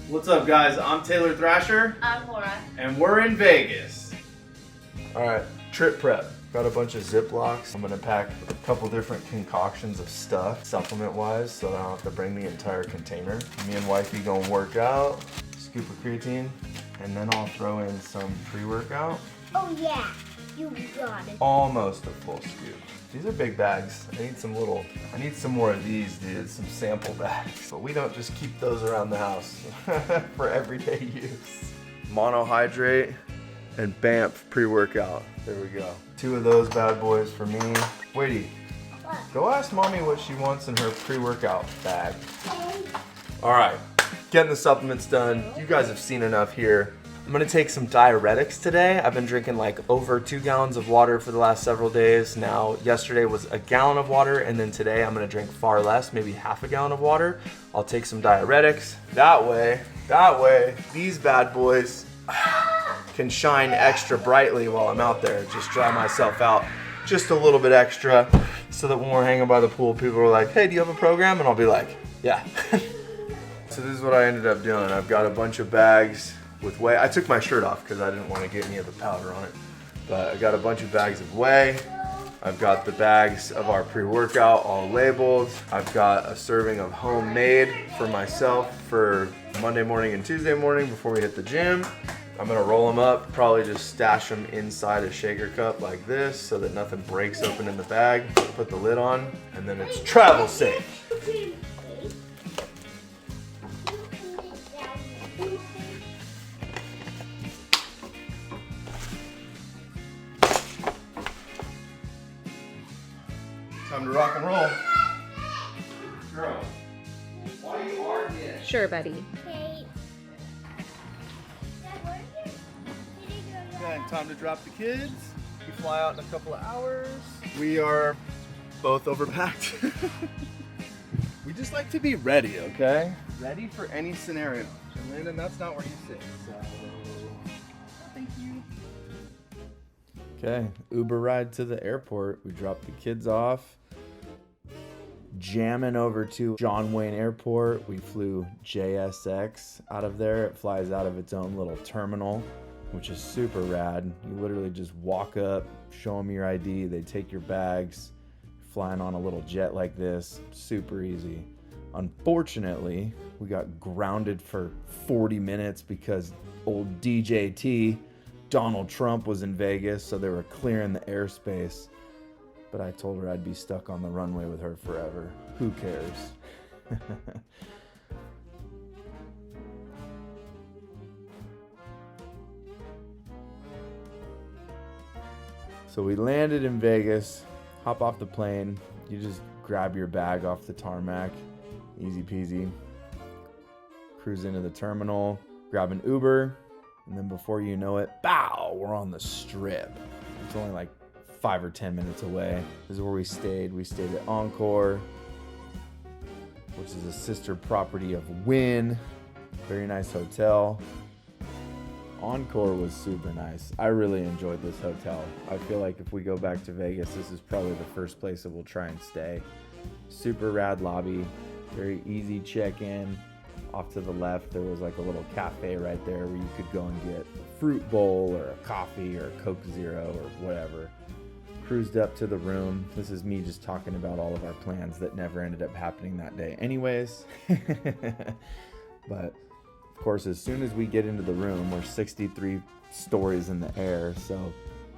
What's up, guys? I'm Taylor Thrasher. I'm Laura. And we're in Vegas. Alright, trip prep. Got a bunch of Ziplocs. I'm gonna pack a couple different concoctions of stuff, supplement-wise, so I don't have to bring the entire container. Me and wifey gonna work out, scoop of creatine, and then I'll throw in some pre-workout. Oh yeah, you got it. Almost a full scoop. These are big bags. I need some more of these, dude, some sample bags. But we don't just keep those around the house for everyday use. Monohydrate and BAMF pre-workout. There we go. 2 of those bad boys for me. Waitie, go ask mommy what she wants in her pre-workout bag. All right, getting the supplements done. You guys have seen enough here. I'm gonna take some diuretics today. I've been drinking like over 2 gallons of water for the last several days. Now, yesterday was a gallon of water, and then today I'm gonna drink far less, maybe half a gallon of water. I'll take some diuretics. That way, these bad boys can shine extra brightly while I'm out there. Just dry myself out just a little bit extra so that when we're hanging by the pool, people are like, hey, do you have a program? And I'll be like, yeah. So this is what I ended up doing. I've got a bunch of bags with whey. I took my shirt off because I didn't want to get any of the powder on it. But I got a bunch of bags of whey. I've got the bags of our pre-workout all labeled. I've got a serving of homemade for myself for Monday morning and Tuesday morning before we hit the gym. I'm gonna roll them up, probably just stash them inside a shaker cup like this so that nothing breaks open in the bag. Put the lid on, and then it's travel safe. Time to rock and roll. Girl, why are you arguing? Sure, buddy. Okay, time to drop the kids. We fly out in a couple of hours. We are both overpacked. We just like to be ready, okay? Ready for any scenario. And Landon, that's not where you sit, so thank you. Okay, Uber ride to the airport. We dropped the kids off. Jamming over to John Wayne Airport. We flew JSX out of there. It flies out of its own little terminal, which is super rad. You literally just walk up, show them your ID, they take your bags, flying on a little jet like this, super easy. Unfortunately, we got grounded for 40 minutes because old DJT, Donald Trump, was in Vegas, so they were clearing the airspace. But I told her I'd be stuck on the runway with her forever. Who cares? So we landed in Vegas, hop off the plane. You just grab your bag off the tarmac, easy peasy. Cruise into the terminal, grab an Uber, and then before you know it, bow, we're on the Strip. It's only like 5 or 10 minutes away. This is where we stayed. We stayed at Encore, which is a sister property of Wynn. Very nice hotel. Encore was super nice. I really enjoyed this hotel. I feel like if we go back to Vegas, this is probably the first place that we'll try and stay. Super rad lobby, very easy check-in. Off to the left, there was like a little cafe right there where you could go and get a fruit bowl or a coffee or a Coke Zero or whatever. Cruised up to the room. This is me just talking about all of our plans that never ended up happening that day anyways. But of course, as soon as we get into the room, we're 63 stories in the air. So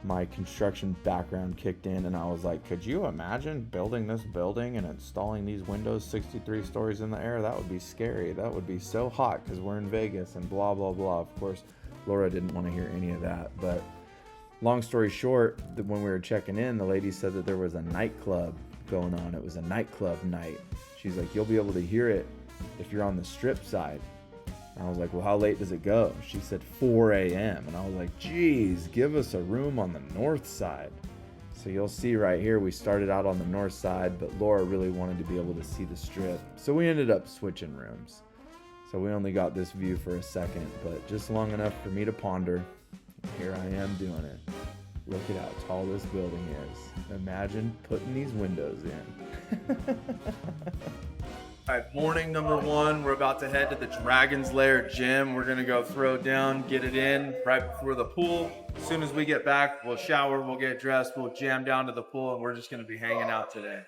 my construction background kicked in and I was like, could you imagine building this building and installing these windows 63 stories in the air? That would be scary. That would be so hot because we're in Vegas and blah, blah, blah. Of course, Laura didn't want to hear any of that. But long story short, when we were checking in, the lady said that there was a nightclub going on. It was a nightclub night. She's like, you'll be able to hear it if you're on the Strip side. And I was like, well, how late does it go? She said 4 a.m. And I was like, geez, give us a room on the north side. So you'll see right here, we started out on the north side, but Laura really wanted to be able to see the Strip. So we ended up switching rooms. So we only got this view for a second, but just long enough for me to ponder. Here I am doing it. Look at how tall this building is. Imagine putting these windows in. All right, morning number 1. We're about to head to the Dragon's Lair gym. We're gonna go throw it down, get it in right before the pool. As soon as we get back, we'll shower, we'll get dressed, we'll jam down to the pool, and we're just gonna be hanging out today.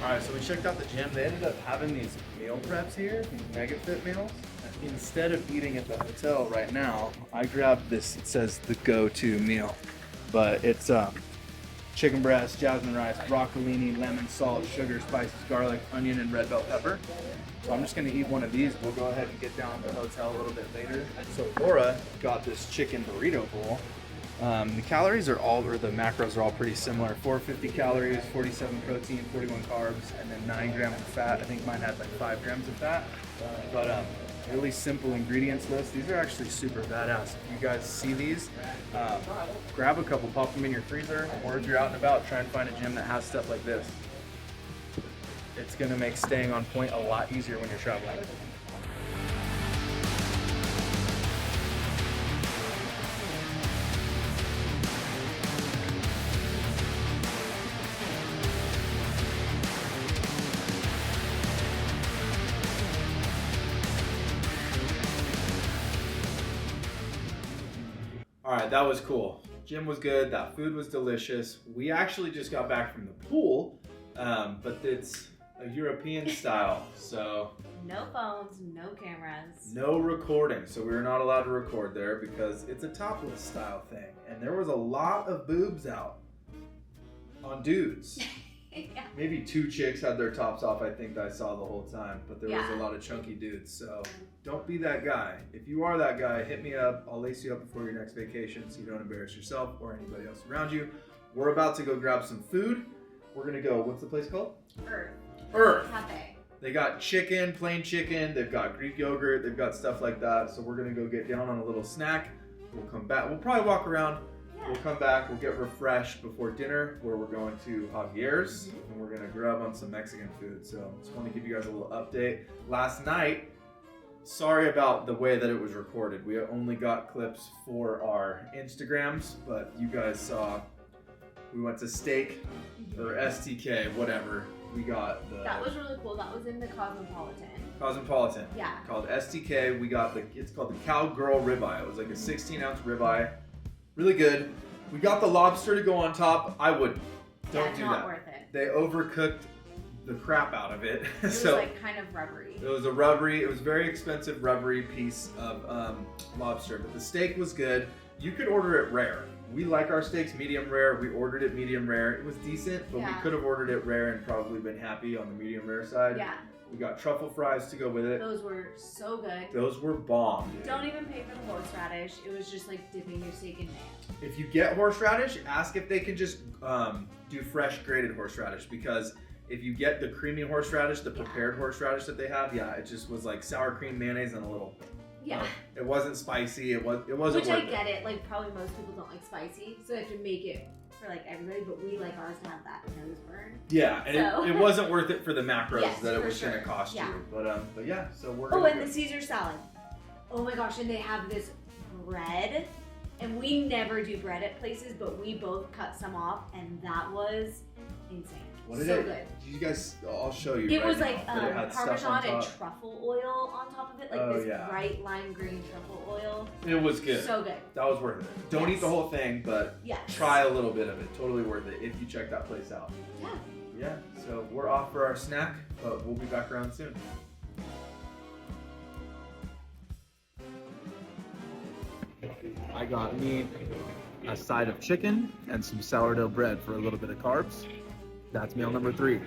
All right, so we checked out the gym. They ended up having these meal preps here, these Mega Fit meals. Instead of eating at the hotel right now, I grabbed this. It says the go-to meal, but it's chicken breast, jasmine rice, broccolini, lemon, salt, sugar, spices, garlic, onion, and red bell pepper. So I'm just gonna eat one of these. We'll go ahead and get down to the hotel a little bit later. So Laura got this chicken burrito bowl. The calories are all, or the macros are all pretty similar. 450 calories, 47 protein, 41 carbs, and then 9 grams of fat. I think mine had like 5 grams of fat. But really simple ingredients list. These are actually super badass. If you guys see these, grab a couple, pop them in your freezer, or if you're out and about, try and find a gym that has stuff like this. It's gonna make staying on point a lot easier when you're traveling. All right, that was cool. Gym was good. That food was delicious. We actually just got back from the pool, but it's a European style, so no phones, no cameras, no recording. So we were not allowed to record there because it's a topless style thing, and there was a lot of boobs out on dudes. Yeah. Maybe 2 chicks had their tops off, I think I saw the whole time, but there was Yeah. a lot of chunky dudes, so don't be that guy. If you are that guy, hit me up. I'll lace you up before your next vacation so you don't embarrass yourself or anybody else around you. We're about to go grab some food. We're gonna go, what's the place called? Earth Cafe. They got chicken, plain chicken, they've got Greek yogurt, they've got stuff like that, so we're gonna go get down on a little snack. We'll come back, we'll probably walk around. Yeah. We'll come back, we'll get refreshed before dinner, where we're going to Javier's, and we're gonna grab on some Mexican food. So just want to give you guys a little update. Last night, sorry about the way that it was recorded. We only got clips for our Instagrams, but you guys saw, we went to Steak, or STK, whatever. We got the... That was really cool. That was in the Cosmopolitan. Yeah. Called STK. We got it's called the Cowgirl Ribeye. It was like a 16-ounce ribeye. Really good. We got the lobster to go on top. I would. Don't do not that. worth it. They overcooked the crap out of it. It was like kind of rubbery. It was a rubbery, it was very expensive rubbery piece of lobster, but the steak was good. You could order it rare. We like our steaks medium rare. We ordered it medium rare. It was decent, but we could have ordered it rare and probably been happy on the medium rare side. Yeah. We got truffle fries to go with it. Those were so good. Those were bomb, dude. Don't even pay for the horseradish. It was just like dipping your steak in mayo. If you get horseradish, ask if they can just do fresh grated horseradish, because if you get the creamy horseradish, the prepared horseradish that they have, yeah, it just was like sour cream, mayonnaise, and a little. Yeah. It wasn't spicy. It wasn't. Which I worth get it. Like probably most people don't like spicy, so they have to make it for like everybody. But we like ours to have that nose burn. Yeah, and So- it wasn't worth it for the macros Yes, that it for was going sure. to cost Yeah. you. But yeah, so we're. Oh, gonna and go. the Caesar salad. Oh my gosh, and they have this bread. And we never do bread at places, but we both cut some off, and that was insane. What did so it? good. You guys, I'll show you. It right was now, like but it had stuff on Parmesan and top. truffle oil on top of it, like Oh, this yeah. bright lime green truffle oil. It was good. So good. That was worth it. Don't eat Yes. the whole thing, but Yes. try a little bit of it. Totally worth it if you check that place out. Yeah. Yeah, so we're off for our snack, but we'll be back around soon. I got me a side of chicken and some sourdough bread for a little bit of carbs. That's meal number 3.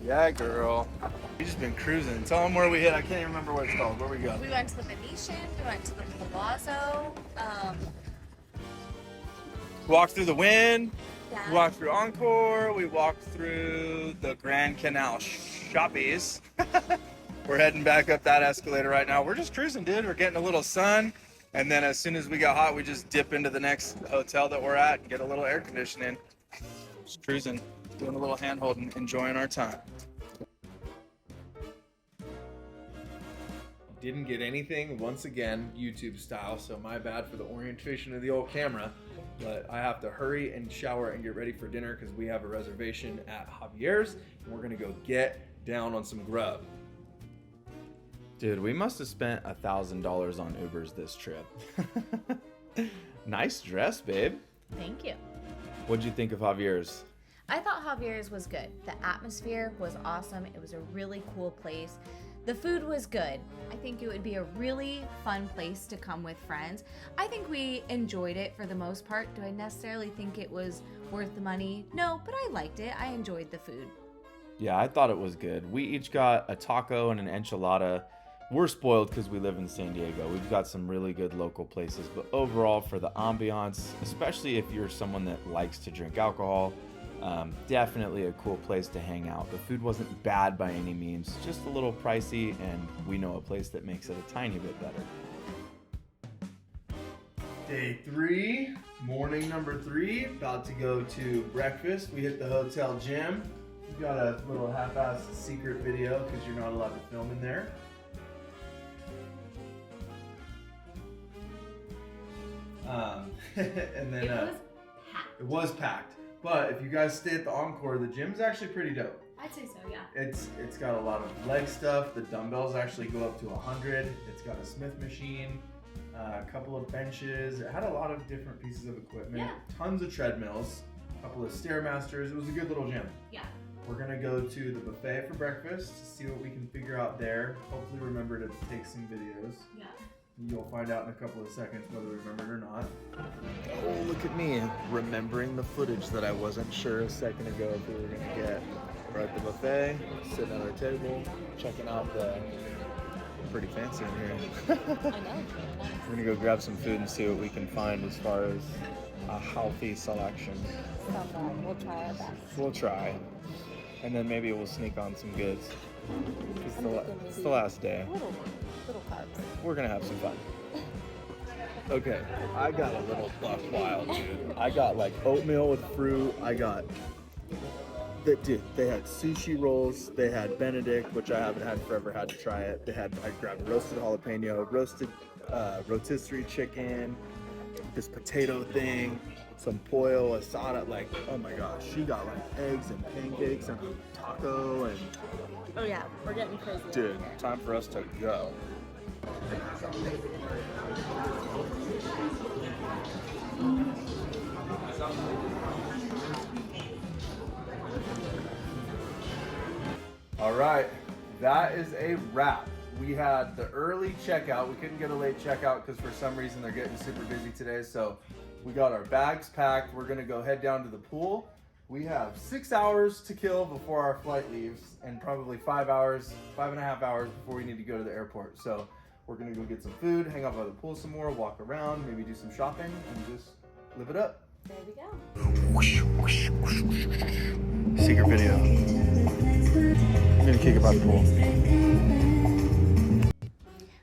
Yeah, girl. We just been cruising. Tell them where we hit. I can't even remember what it's called. Where we go? We went to the Venetian, we went to the Palazzo, Walked through the Wind. yeah. We walked through Encore. We walked through the Grand Canal Shoppies. We're heading back up that escalator right now. We're just cruising, dude. We're getting a little sun. And then as soon as we got hot, we just dip into the next hotel that we're at and get a little air conditioning. Just cruising, doing a little hand holding, enjoying our time. Didn't get anything, once again, YouTube style, so my bad for the orientation of the old camera. But I have to hurry and shower and get ready for dinner because we have a reservation at Javier's and we're gonna go get down on some grub. Dude, we must have spent $1,000 on Ubers this trip. Nice dress, babe. Thank you. What'd you think of Javier's? I thought Javier's was good. The atmosphere was awesome. It was a really cool place. The food was good. I think it would be a really fun place to come with friends. I think we enjoyed it for the most part. Do I necessarily think it was worth the money? No, but I liked it. I enjoyed the food. Yeah, I thought it was good. We each got a taco and an enchilada. We're spoiled because we live in San Diego. We've got some really good local places, but overall for the ambiance, especially if you're someone that likes to drink alcohol, definitely a cool place to hang out. The food wasn't bad by any means, just a little pricey, and we know a place that makes it a tiny bit better. Day 3, morning number 3, about to go to breakfast. We hit the hotel gym. We got a little half-assed secret video because you're not allowed to film in there. And then It was packed. it was packed. But if you guys stay at the Encore, the gym's actually pretty dope. I'd say so, yeah. It's got a lot of leg stuff. The dumbbells actually go up to 100. It's got a Smith machine, a couple of benches. It had a lot of different pieces of equipment. Yeah. Tons of treadmills, a couple of Stairmasters. It was a good little gym. Yeah. We're gonna go to the buffet for breakfast to see what we can figure out there. Hopefully remember to take some videos. Yeah. You'll find out in a couple of seconds whether we remembered or not. Oh, look at me, remembering the footage that I wasn't sure a second ago if we were gonna get. We're at the buffet, sitting at our table, checking out the... Pretty fancy in here. I know. We're gonna go grab some food and see what we can find as far as a healthy selection. We'll try our best. We'll try. And then maybe we'll sneak on some goods. It's the last day. Little carbs. We're gonna have some fun. Okay, I got a little buck wild, dude. I got like oatmeal with fruit. They had sushi rolls. They had Benedict, which I haven't had forever. Had to try it. I grabbed roasted jalapeno, roasted rotisserie chicken, this potato thing, some pollo asada. Like, oh my gosh, she got like eggs and pancakes and a taco and. Oh yeah, we're getting crazy. Dude, time for us to go. All right, that is a wrap We had the early checkout. We couldn't get a late checkout because for some reason they're getting super busy today. So we got our bags packed. We're gonna go head down to the pool. We have 6 hours to kill before our flight leaves, and probably 5.5 hours before we need to go to the airport. So we're gonna go get some food, hang out by the pool some more, walk around, maybe do some shopping, and just live it up. There we go. Secret video. I'm gonna kick it by the pool.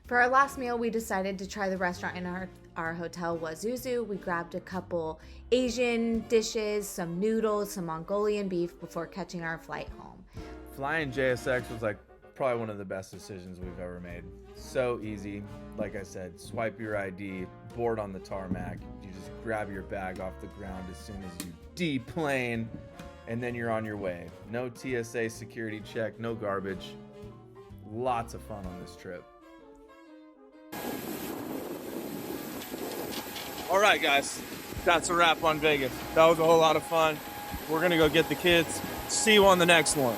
For our last meal, we decided to try the restaurant in our hotel, Wazuzu. We grabbed a couple Asian dishes, some noodles, some Mongolian beef before catching our flight home. Flying JSX was like probably one of the best decisions we've ever made. So easy. Like I said, swipe your ID, board on the tarmac. You just grab your bag off the ground as soon as you deplane, and then you're on your way. No TSA security check, no garbage. Lots of fun on this trip. All right, guys, that's a wrap on Vegas. That was a whole lot of fun. We're gonna go get the kids. See you on the next one.